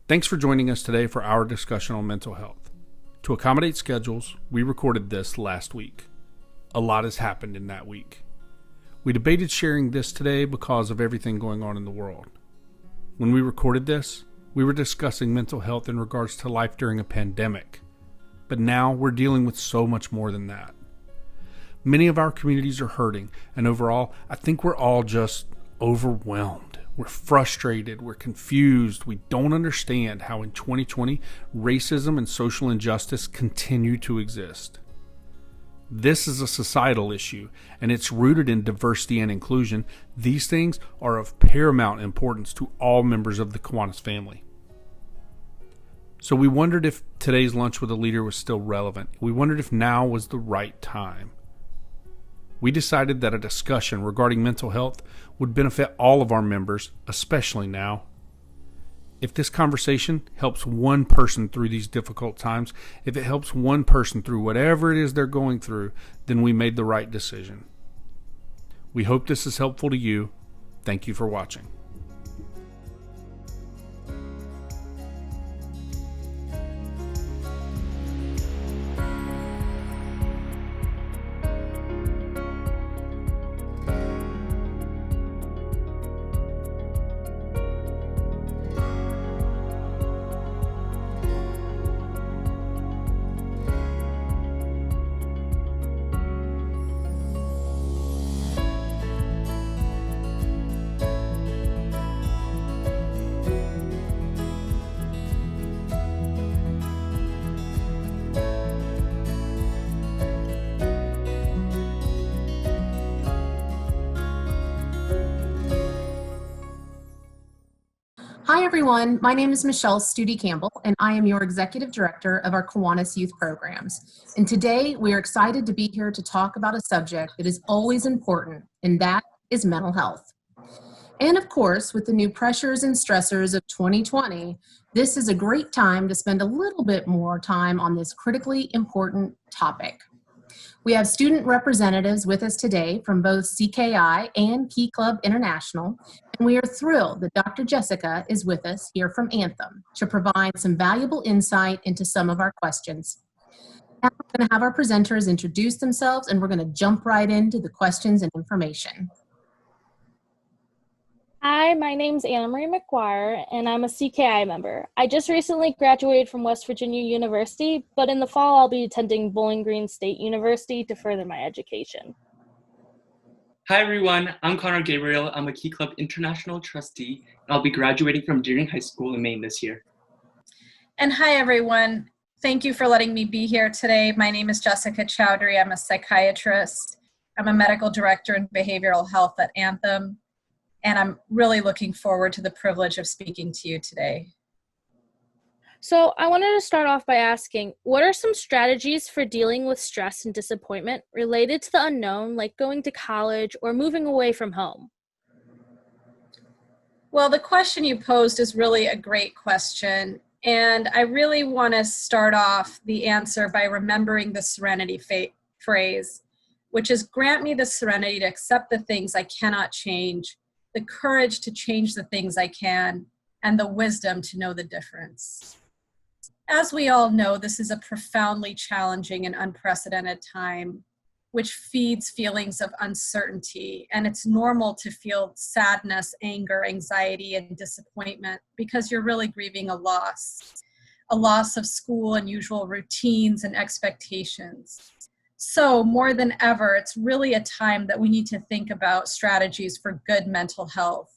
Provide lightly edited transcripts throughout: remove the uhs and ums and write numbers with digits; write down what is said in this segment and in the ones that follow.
Thanks for joining us today for our discussion on mental health. To accommodate schedules, we recorded this last week. A lot has happened in that week. We debated sharing this today because of everything going on in the world. When we recorded this, we were discussing mental health in regards to life during a pandemic. But now we're dealing with so much more than that. Many of our communities are hurting, and overall, I think we're all just overwhelmed. We're frustrated, we're confused, we don't understand how in 2020 racism and social injustice continue to exist. This is a societal issue, and it's rooted in diversity and inclusion. These things are of paramount importance to all members of the Kiwanis family. So we wondered if today's lunch with a leader was still relevant. We wondered if now was the right time. We decided that a discussion regarding mental health would benefit all of our members, especially now. If this conversation helps one person through these difficult times, if it helps one person through whatever it is they're going through, then we made the right decision. We hope this is helpful to you. Thank you for watching. Hi everyone, my name is Michelle Studi Campbell and I am your Executive Director of our Kiwanis Youth Programs. And today we are excited to be here to talk about a subject that is always important, and that is mental health. And of course, with the new pressures and stressors of 2020, this is a great time to spend a little bit more time on this critically important topic. We have student representatives with us today from both CKI and Key Club International, and we are thrilled that Dr. Jessica is with us here from Anthem to provide some valuable insight into some of our questions. Now we're going to have our presenters introduce themselves, and we're going to jump right into the questions and information. Hi, my name's Anna Marie McGuire, and I'm a CKI member. I just recently graduated from West Virginia University, but in the fall I'll be attending Bowling Green State University to further my education. Hi everyone, I'm Connor Gabriel. I'm a Key Club International trustee, and I'll be graduating from Deering High School in Maine this year. And hi everyone, thank you for letting me be here today. My name is Jessica Chowdhury. I'm a psychiatrist. I'm a medical director in behavioral health at Anthem. And I'm really looking forward to the privilege of speaking to you today. So I wanted to start off by asking, what are some strategies for dealing with stress and disappointment related to the unknown, like going to college or moving away from home? Well, the question you posed is really a great question. And I really want to start off the answer by remembering the serenity phrase, which is grant me the serenity to accept the things I cannot change, the courage to change the things I can, and the wisdom to know the difference. As we all know, this is a profoundly challenging and unprecedented time, which feeds feelings of uncertainty. And it's normal to feel sadness, anger, anxiety, and disappointment because you're really grieving a loss of school and usual routines and expectations. So more than ever, it's really a time that we need to think about strategies for good mental health.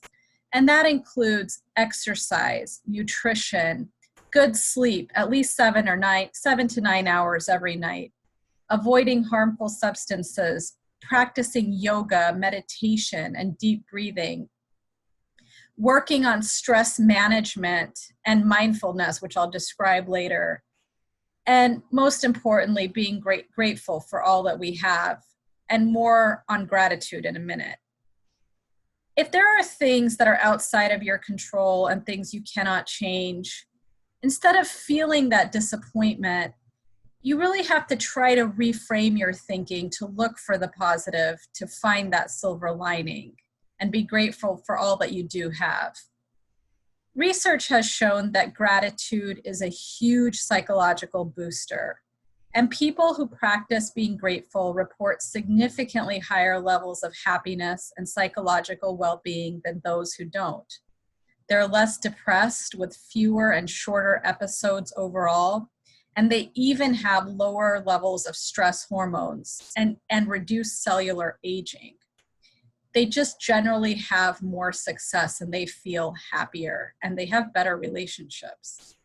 And that includes exercise, nutrition, good sleep, at least 7 to 9 hours every night, avoiding harmful substances, practicing yoga, meditation, and deep breathing, working on stress management and mindfulness, which I'll describe later. And most importantly, being grateful for all that we have, and more on gratitude in a minute. If there are things that are outside of your control and things you cannot change, instead of feeling that disappointment, you really have to try to reframe your thinking to look for the positive, to find that silver lining, and be grateful for all that you do have. Research has shown that gratitude is a huge psychological booster, and people who practice being grateful report significantly higher levels of happiness and psychological well-being than those who don't. They're less depressed with fewer and shorter episodes overall, and they even have lower levels of stress hormones and reduced cellular aging. They just generally have more success and they feel happier and they have better relationships.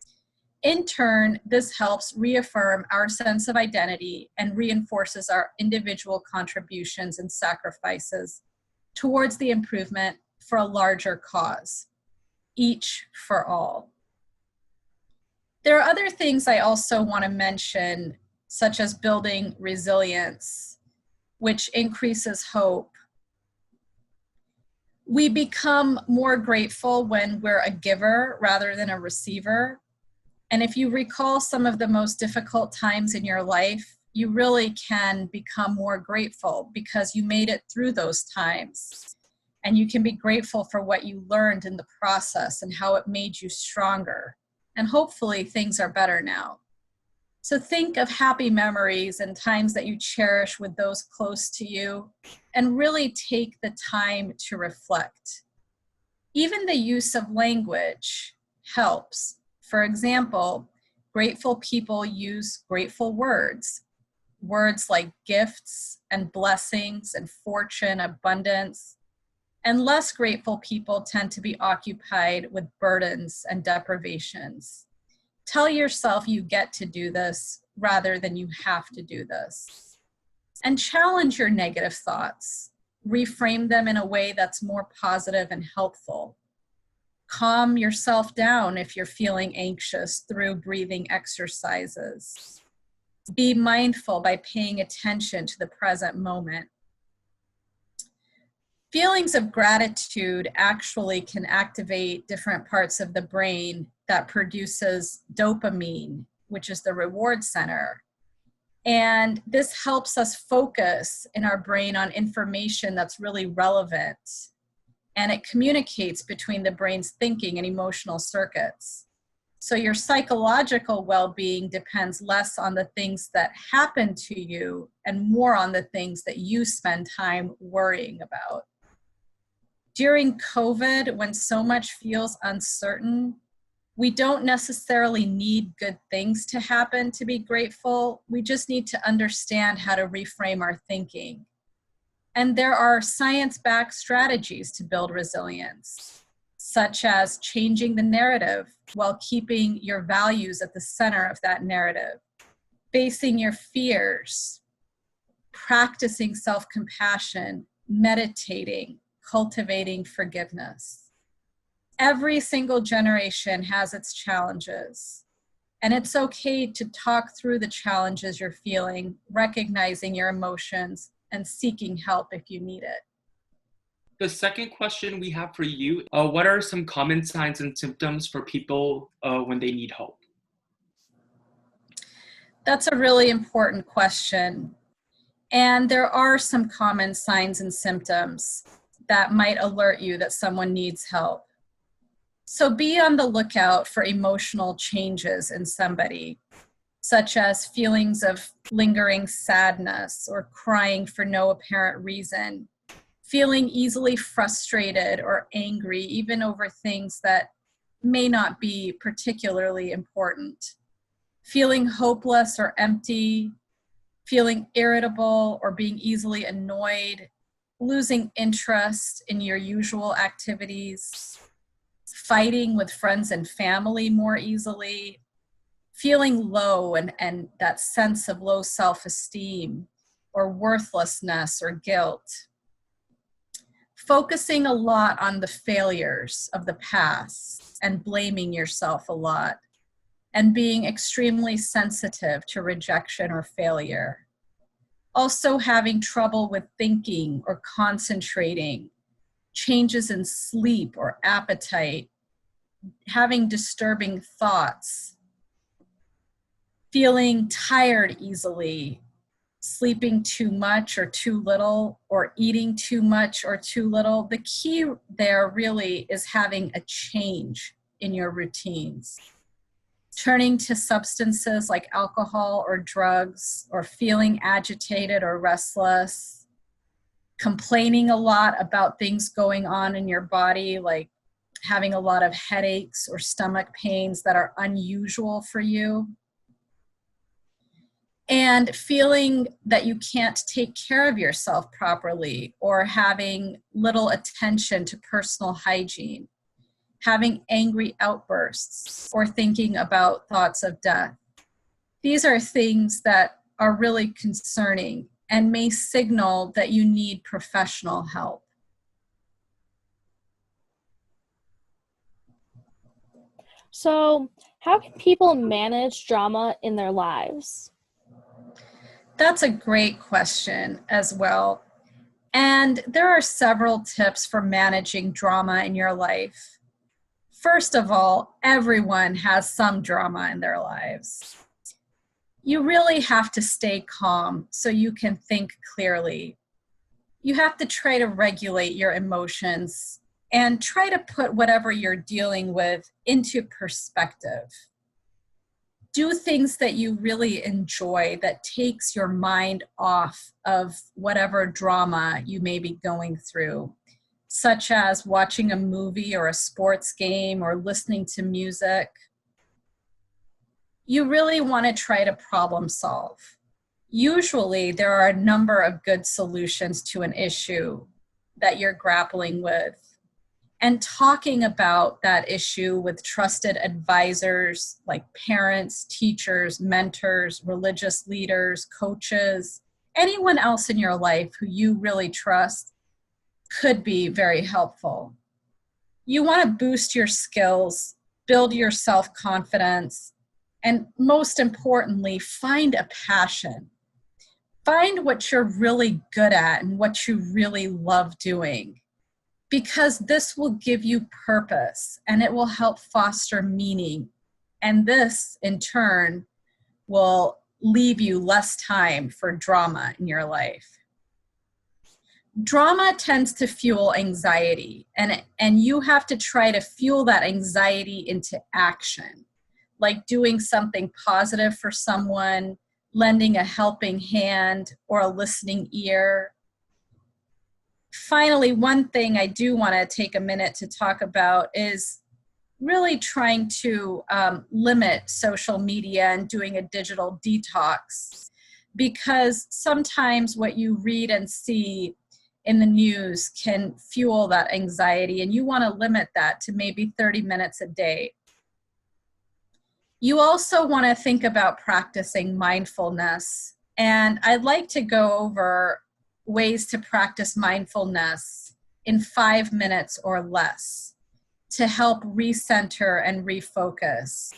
In turn, this helps reaffirm our sense of identity and reinforces our individual contributions and sacrifices towards the improvement for a larger cause, each for all. There are other things I also want to mention, such as building resilience, which increases hope. We become more grateful when we're a giver rather than a receiver. And if you recall some of the most difficult times in your life, you really can become more grateful because you made it through those times. And you can be grateful for what you learned in the process and how it made you stronger. And hopefully things are better now. So think of happy memories and times that you cherish with those close to you, and really take the time to reflect. Even the use of language helps. For example, grateful people use grateful words. Words like gifts and blessings and fortune, abundance. And less grateful people tend to be occupied with burdens and deprivations. Tell yourself you get to do this rather than you have to do this. And challenge your negative thoughts. Reframe them in a way that's more positive and helpful. Calm yourself down if you're feeling anxious through breathing exercises. Be mindful by paying attention to the present moment. Feelings of gratitude actually can activate different parts of the brain that produces dopamine, which is the reward center. And this helps us focus in our brain on information that's really relevant. And it communicates between the brain's thinking and emotional circuits. So your psychological well-being depends less on the things that happen to you and more on the things that you spend time worrying about. During COVID, when so much feels uncertain, we don't necessarily need good things to happen to be grateful. We just need to understand how to reframe our thinking. And there are science-backed strategies to build resilience, such as changing the narrative while keeping your values at the center of that narrative, facing your fears, practicing self-compassion, meditating, cultivating forgiveness. Every single generation has its challenges, and it's okay to talk through the challenges you're feeling, recognizing your emotions, and seeking help if you need it. The second question we have for you, what are some common signs and symptoms for people when they need help? That's a really important question. And there are some common signs and symptoms that might alert you that someone needs help. So be on the lookout for emotional changes in somebody, such as feelings of lingering sadness or crying for no apparent reason, feeling easily frustrated or angry, even over things that may not be particularly important, feeling hopeless or empty, feeling irritable or being easily annoyed, losing interest in your usual activities, fighting with friends and family more easily, feeling low and that sense of low self-esteem or worthlessness or guilt, focusing a lot on the failures of the past and blaming yourself a lot, and being extremely sensitive to rejection or failure. Also having trouble with thinking or concentrating, changes in sleep or appetite, having disturbing thoughts, feeling tired easily, sleeping too much or too little, or eating too much or too little. The key there really is having a change in your routines. Turning to substances like alcohol or drugs, or feeling agitated or restless, complaining a lot about things going on in your body, like having a lot of headaches or stomach pains that are unusual for you, and feeling that you can't take care of yourself properly, or having little attention to personal hygiene, having angry outbursts, or thinking about thoughts of death. These are things that are really concerning and may signal that you need professional help. So, how can people manage drama in their lives? That's a great question as well. And there are several tips for managing drama in your life. First of all, everyone has some drama in their lives. You really have to stay calm so you can think clearly. You have to try to regulate your emotions and try to put whatever you're dealing with into perspective. Do things that you really enjoy that takes your mind off of whatever drama you may be going through, such as watching a movie or a sports game or listening to music. You really want to try to problem solve. Usually there are a number of good solutions to an issue that you're grappling with. And talking about that issue with trusted advisors like parents, teachers, mentors, religious leaders, coaches, anyone else in your life who you really trust could be very helpful. You want to boost your skills, build your self-confidence, and most importantly, find a passion. Find what you're really good at and what you really love doing, because this will give you purpose and it will help foster meaning. And this, in turn, will leave you less time for drama in your life. Drama tends to fuel anxiety, and you have to try to fuel that anxiety into action, like doing something positive for someone, lending a helping hand or a listening ear. Finally, one thing I do want to take a minute to talk about is really trying to limit social media and doing a digital detox, because sometimes what you read and see in the news can fuel that anxiety, and you want to limit that to maybe 30 minutes a day. You also want to think about practicing mindfulness, and I'd like to go over ways to practice mindfulness in 5 minutes or less to help recenter and refocus,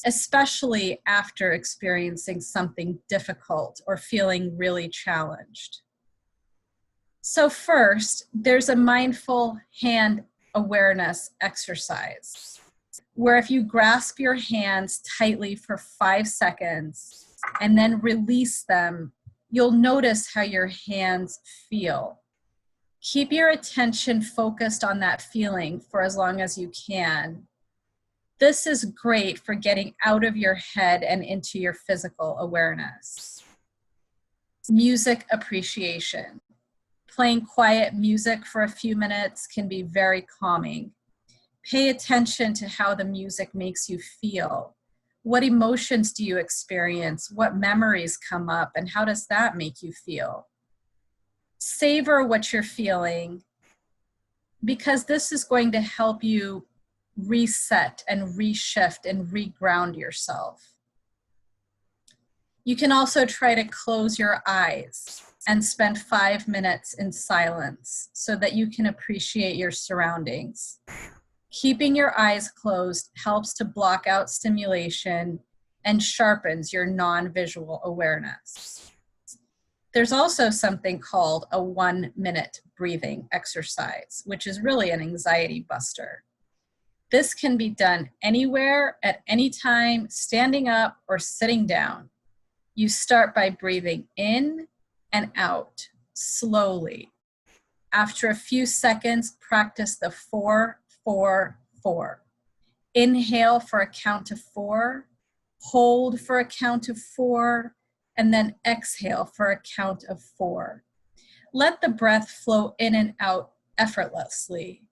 especially after experiencing something difficult or feeling really challenged. So first, there's a mindful hand awareness exercise, where if you grasp your hands tightly for 5 seconds and then release them, you'll notice how your hands feel. Keep your attention focused on that feeling for as long as you can. This is great for getting out of your head and into your physical awareness. Music appreciation. Playing quiet music for a few minutes can be very calming. Pay attention to how the music makes you feel. What emotions do you experience? What memories come up, and how does that make you feel? Savor what you're feeling, because this is going to help you reset and reshift and reground yourself. You can also try to close your eyes and spend 5 minutes in silence so that you can appreciate your surroundings. Keeping your eyes closed helps to block out stimulation and sharpens your non-visual awareness. There's also something called a 1-minute breathing exercise, which is really an anxiety buster. This can be done anywhere, at any time, standing up or sitting down. You start by breathing in and out slowly. After a few seconds, practice the 4-4-4. Inhale for a count of 4, hold for a count of 4, and then exhale for a count of 4. Let the breath flow in and out effortlessly,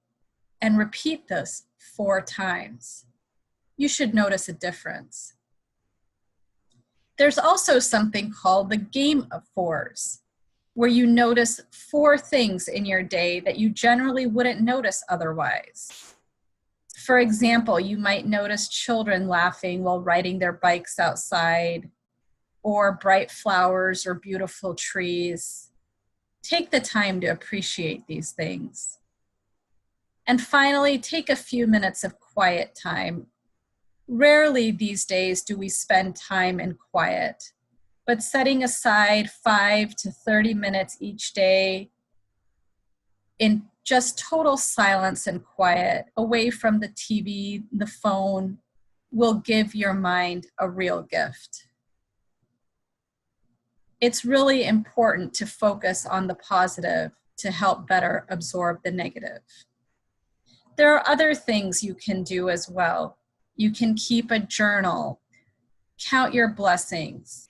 and repeat this 4 times. You should notice a difference. There's also something called the game of 4s, where you notice 4 things in your day that you generally wouldn't notice otherwise. For example, you might notice children laughing while riding their bikes outside, or bright flowers or beautiful trees. Take the time to appreciate these things. And finally, take a few minutes of quiet time. Rarely these days do we spend time in quiet, but setting aside 5 to 30 minutes each day in just total silence and quiet, away from the TV, the phone, will give your mind a real gift. It's really important to focus on the positive to help better absorb the negative. There are other things you can do as well. You can keep a journal, count your blessings.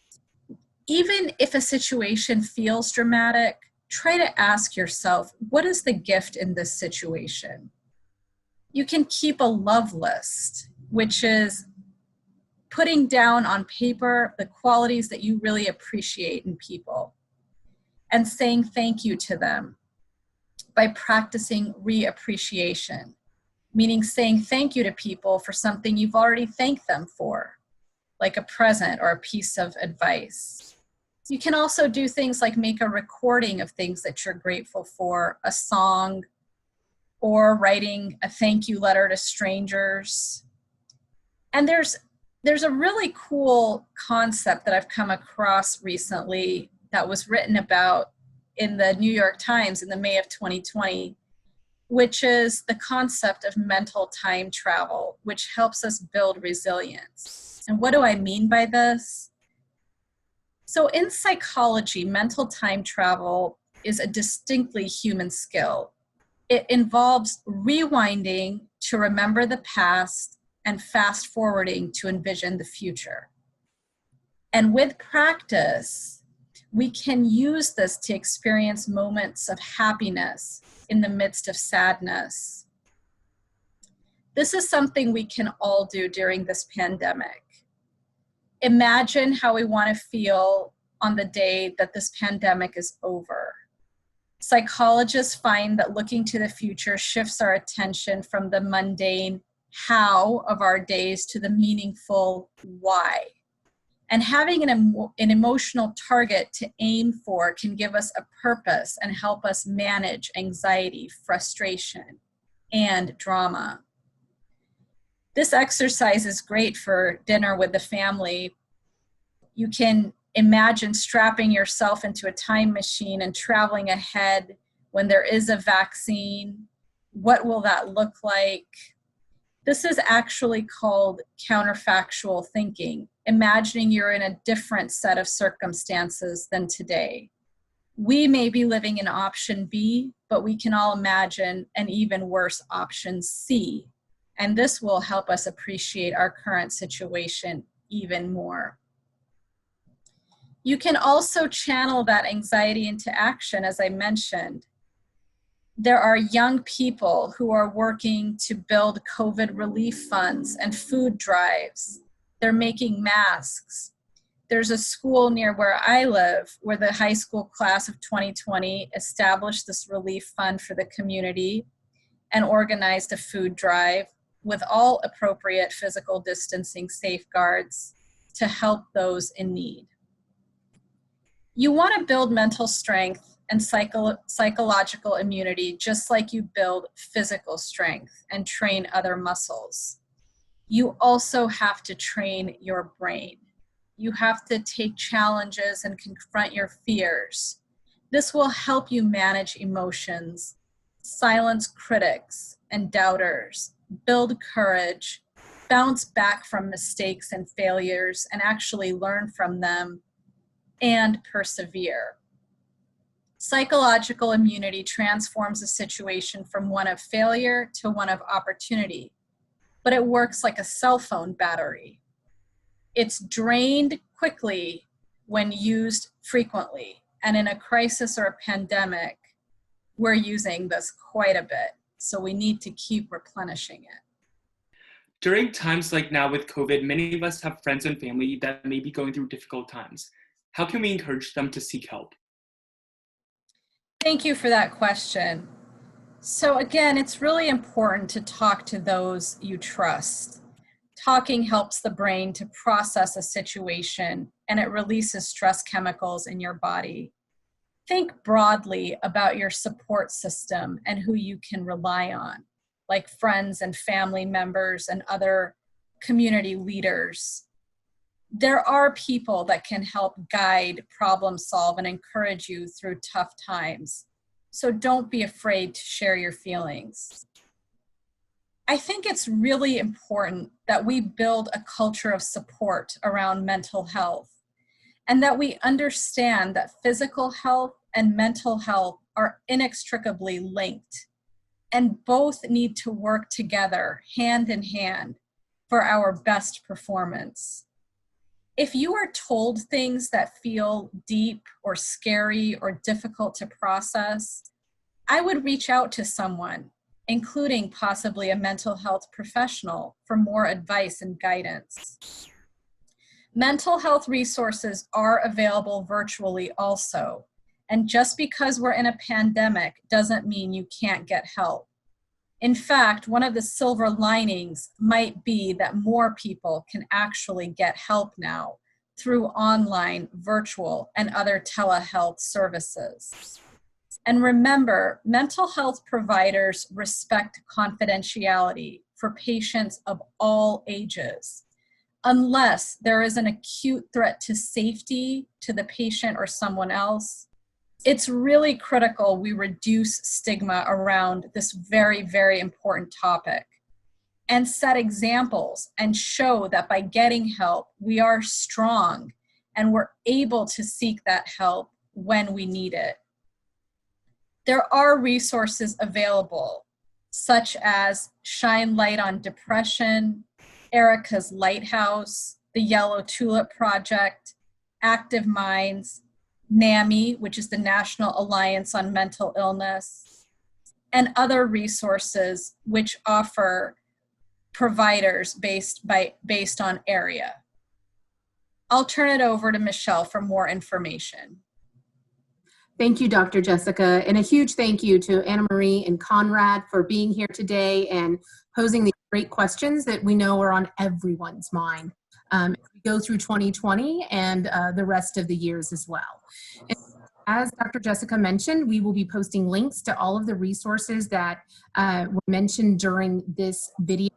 Even if a situation feels dramatic, try to ask yourself, what is the gift in this situation? You can keep a love list, which is putting down on paper the qualities that you really appreciate in people and saying thank you to them by practicing reappreciation, meaning saying thank you to people for something you've already thanked them for, like a present or a piece of advice. You can also do things like make a recording of things that you're grateful for, a song, or writing a thank you letter to strangers. And there's a really cool concept that I've come across recently that was written about in the New York Times in the May of 2020, which is the concept of mental time travel, which helps us build resilience. And what do I mean by this? So in psychology, mental time travel is a distinctly human skill. It involves rewinding to remember the past and fast forwarding to envision the future. And with practice, we can use this to experience moments of happiness in the midst of sadness. This is something we can all do during this pandemic. Imagine how we want to feel on the day that this pandemic is over. Psychologists find that looking to the future shifts our attention from the mundane how of our days to the meaningful why. And having an emotional target to aim for can give us a purpose and help us manage anxiety, frustration, and drama. This exercise is great for dinner with the family. You can imagine strapping yourself into a time machine and traveling ahead when there is a vaccine. What will that look like? This is actually called counterfactual thinking, imagining you're in a different set of circumstances than today. We may be living in option B, but we can all imagine an even worse option C. And this will help us appreciate our current situation even more. You can also channel that anxiety into action, as I mentioned. There are young people who are working to build COVID relief funds and food drives. They're making masks. There's a school near where I live where the high school class of 2020 established this relief fund for the community and organized a food drive with all appropriate physical distancing safeguards to help those in need. You want to build mental strength and psychological immunity just like you build physical strength and train other muscles. You also have to train your brain. You have to take challenges and confront your fears. This will help you manage emotions, silence critics and doubters, build courage, bounce back from mistakes and failures and actually learn from them, and persevere. Psychological immunity transforms a situation from one of failure to one of opportunity. but it works like a cell phone battery. It's drained quickly when used frequently. And in a crisis or a pandemic, we're using this quite a bit. So we need to keep replenishing it. During times like now with COVID, many of us have friends and family that may be going through difficult times. How can we encourage them to seek help? Thank you for that question. So again, it's really important to talk to those you trust. Talking helps the brain to process a situation, and it releases stress chemicals in your body. Think broadly about your support system and who you can rely on, like friends and family members and other community leaders. There are people that can help guide, problem solve, and encourage you through tough times. So don't be afraid to share your feelings. I think it's really important that we build a culture of support around mental health, and that we understand that physical health and mental health are inextricably linked, and both need to work together hand in hand for our best performance. If you are told things that feel deep or scary or difficult to process, I would reach out to someone, including possibly a mental health professional, for more advice and guidance. Mental health resources are available virtually also, and just because we're in a pandemic doesn't mean you can't get help. In fact, one of the silver linings might be that more people can actually get help now through online, virtual, and other telehealth services. And remember, mental health providers respect confidentiality for patients of all ages, unless there is an acute threat to safety to the patient or someone else. It's really critical we reduce stigma around this very, very important topic and set examples and show that by getting help, we are strong and we're able to seek that help when we need it. There are resources available, such as Shine Light on Depression, Erica's Lighthouse, the Yellow Tulip Project, Active Minds, NAMI, which is the National Alliance on Mental Illness, and other resources which offer providers based on area. I'll turn it over to Michelle for more information. Thank you, Dr. Jessica, and a huge thank you to Anna Marie and Conrad for being here today and posing these great questions that we know are on everyone's mind as we go through 2020 and the rest of the years as well. And as Dr. Jessica mentioned, we will be posting links to all of the resources that were mentioned during this video.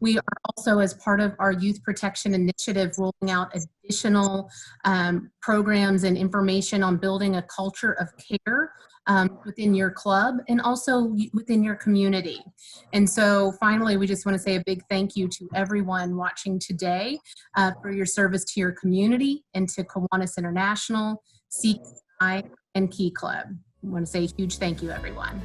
We are also, as part of our Youth Protection Initiative, rolling out additional programs and information on building a culture of care within your club and also within your community. And so finally, we just want to say a big thank you to everyone watching today for your service to your community and to Kiwanis International, CKI, and Key Club. I want to say a huge thank you, everyone.